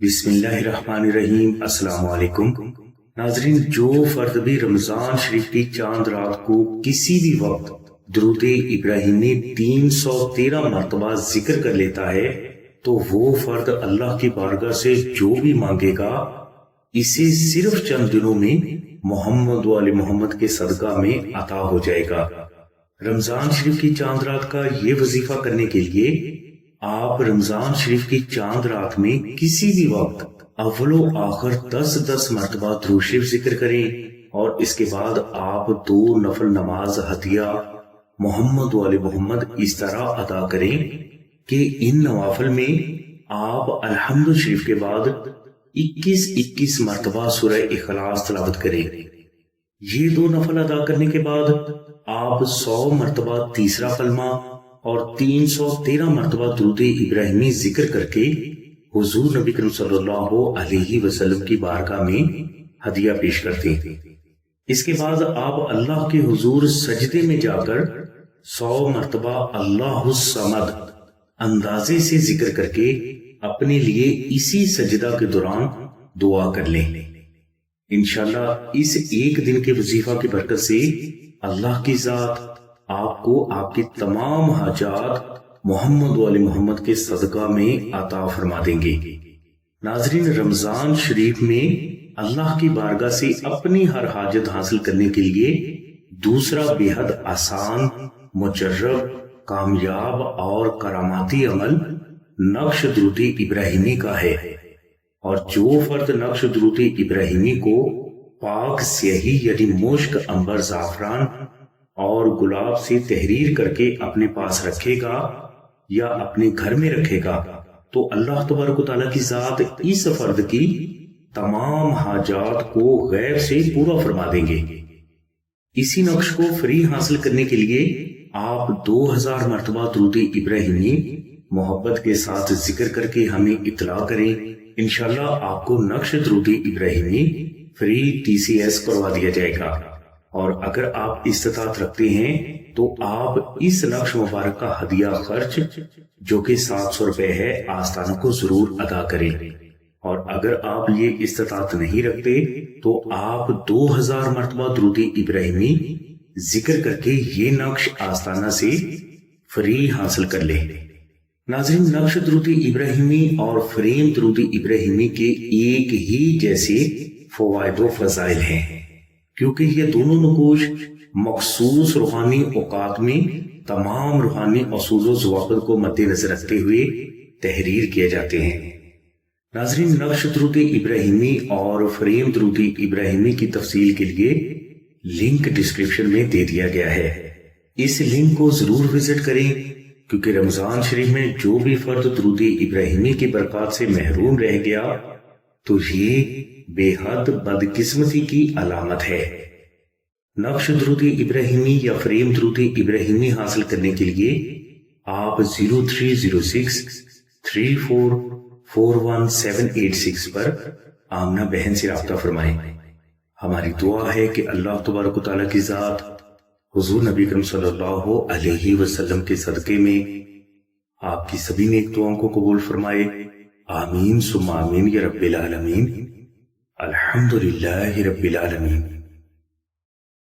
بسم اللہ الرحمن الرحیم۔ السلام علیکم ناظرین، جو فرد بھی رمضان شریف کی چاند رات کو کسی بھی وقت درود ابراہیمی 313 مرتبہ ذکر کر لیتا ہے تو وہ فرد اللہ کی بارگاہ سے جو بھی مانگے گا اسے صرف چند دنوں میں محمد و آل محمد کے صدقہ میں عطا ہو جائے گا۔ رمضان شریف کی چاند رات کا یہ وظیفہ کرنے کے لیے آپ رمضان شریف کی چاند رات میں کسی بھی وقت اول و آخر 10 مرتبہ درود شریف ذکر کریں، اور اس کے بعد آپ 2 نفل نماز ہدیہ محمد و آل محمد اس طرح ادا کریں کہ ان نوافل میں آپ الحمد شریف کے بعد 21 مرتبہ سورہ اخلاص تلاوت کریں۔ یہ 2 نفل ادا کرنے کے بعد آپ 100 مرتبہ تیسرا کلمہ اور 313 مرتبہ درود ابراہیمی ذکر کر کے حضور نبی کریم صلی اللہ علیہ وسلم کی بارگاہ میں ہدیہ پیش کرتے ہیں۔ اس کے بعد آپ اللہ کے حضور سجدے میں جا کر 100 مرتبہ اللہ الصمد اندازے سے ذکر کر کے اپنے لیے اسی سجدہ کے دوران دعا کر لیں۔ انشاءاللہ اس ایک دن کے وظیفہ کی برکت سے اللہ کی ذات آپ کو آپ کی تمام حاجات محمد و آل محمد کے صدقہ میں عطا فرما دیں گے۔ ناظرین، رمضان شریف میں اللہ کی بارگاہ سے اپنی ہر حاجت حاصل کرنے کے لیے دوسرا بے حد آسان، مجرب، کامیاب اور کراماتی عمل نقش درود ابراہیمی کا ہے، اور جو فرد نقش درود ابراہیمی کو پاک سیاہی یعنی مشک، عنبر، زعفران اور گلاب سے تحریر کر کے اپنے پاس رکھے گا یا اپنے گھر میں رکھے گا تو اللہ تبارک و تعالیٰ کی ذات اس فرد کی تمام حاجات کو غیب سے پورا فرما دیں گے۔ اسی نقش کو فری حاصل کرنے کے لیے آپ 2000 مرتبہ درود ابراہیمی محبت کے ساتھ ذکر کر کے ہمیں اطلاع کریں۔ انشاءاللہ آپ کو نقش درود ابراہیمی فری TCS کروا دیا جائے گا، اور اگر آپ استطاعت رکھتے ہیں تو آپ اس نقش مبارک کا ہدیہ خرچ جو کہ 700 روپے ہے آستانہ کو ضرور ادا کریں، اور اگر آپ یہ استطاعت نہیں رکھتے تو آپ 2000 مرتبہ درود ابراہیمی ذکر کر کے یہ نقش آستانہ سے فری حاصل کر لیں۔ ناظرین، نقش درود ابراہیمی اور فریم درود ابراہیمی کے ایک ہی جیسے فوائد و فضائل ہیں، کیونکہ یہ دونوں نقوش مخصوص روحانی اوقات میں تمام روحانی اصول و ضوابط کو مد نظر رکھتے ہوئے تحریر کیے جاتے ہیں۔ ناظرین، نقش درود ابراہیمی اور فریم درود ابراہیمی کی تفصیل کے لیے لنک ڈسکرپشن میں دے دیا گیا ہے، اس لنک کو ضرور وزٹ کریں، کیونکہ رمضان شریف میں جو بھی فرد درود ابراہیمی کی برکات سے محروم رہ گیا تو یہ بے حد بدقسمتی کی علامت ہے۔ نقش درود ابراہیمی یا فریم درود ابراہیمی حاصل کرنے کے لیے آپ 0306 34 41786 پر آمنہ بہن سے رابطہ فرمائیں۔ ہماری دعا ہے کہ اللہ تبارک و تعالیٰ کی ذات حضور نبی کریم صلی اللہ علیہ وسلم کے صدقے میں آپ کی سبھی نیک دعاؤں کو قبول فرمائے۔ آمین ثم آمین یا رب العالمین۔ الحمدللہ رب العالمین۔